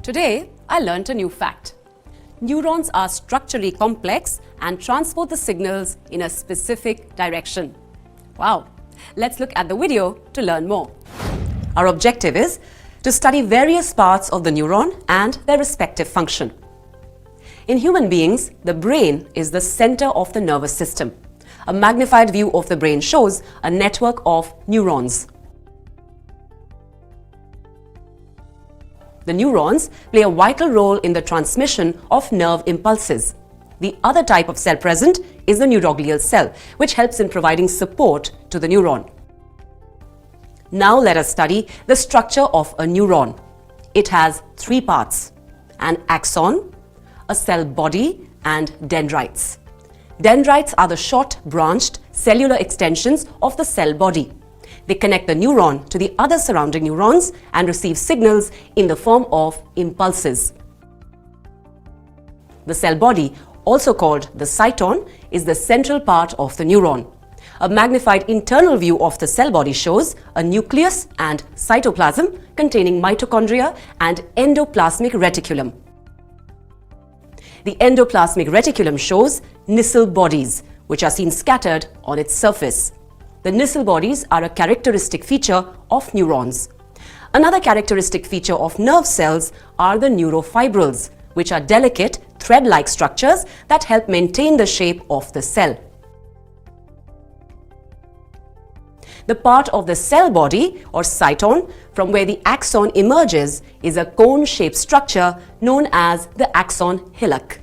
Today, I learnt a new fact. Neurons are structurally complex and transport the signals in a specific direction. Wow! Let's look at the video to learn more. Our objective is to study various parts of the neuron and their respective function. In human beings, the brain is the center of the nervous system. A magnified view of the brain shows a network of neurons. The neurons play a vital role in the transmission of nerve impulses. The other type of cell present is the neuroglial cell, which helps in providing support to the neuron. Now let us study the structure of a neuron. It has three parts: an axon, a cell body, and dendrites. Dendrites are the short, branched cellular extensions of the cell body. They connect the neuron to the other surrounding neurons and receive signals in the form of impulses. The cell body, also called the cyton, is the central part of the neuron. A magnified internal view of the cell body shows a nucleus and cytoplasm containing mitochondria and endoplasmic reticulum. The endoplasmic reticulum shows Nissl bodies, which are seen scattered on its surface. The Nissl bodies are a characteristic feature of neurons. Another characteristic feature of nerve cells are the neurofibrils, which are delicate, thread-like structures that help maintain the shape of the cell. The part of the cell body, or cyton, from where the axon emerges is a cone-shaped structure known as the axon hillock.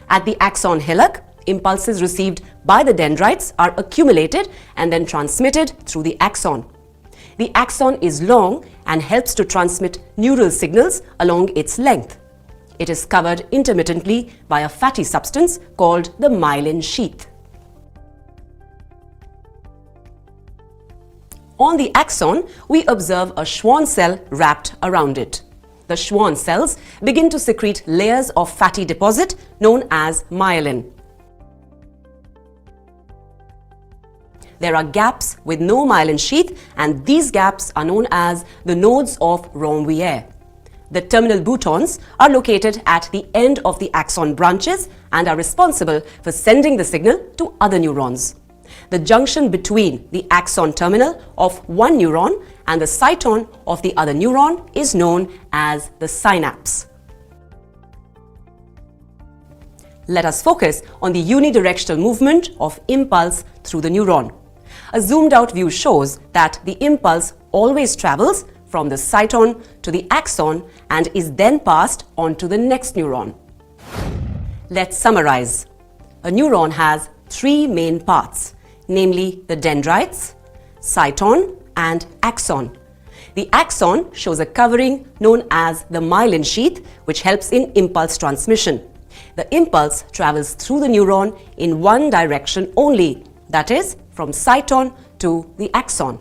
At the axon hillock, impulses received by the dendrites are accumulated and then transmitted through the axon. The axon is long and helps to transmit neural signals along its length. It is covered intermittently by a fatty substance called the myelin sheath. On the axon, we observe a Schwann cell wrapped around it. The Schwann cells begin to secrete layers of fatty deposit known as myelin. There are gaps with no myelin sheath, and these gaps are known as the nodes of Ranvier. The terminal boutons are located at the end of the axon branches and are responsible for sending the signal to other neurons. The junction between the axon terminal of one neuron and the cyton of the other neuron is known as the synapse. Let us focus on the unidirectional movement of impulse through the neuron. A zoomed-out view shows that the impulse always travels from the cyton to the axon and is then passed on to the next neuron. Let's summarize. A neuron has three main parts, namely the dendrites, cyton, and axon. The axon shows a covering known as the myelin sheath, which helps in impulse transmission. The impulse travels through the neuron in one direction only, that is, from cyton to the axon.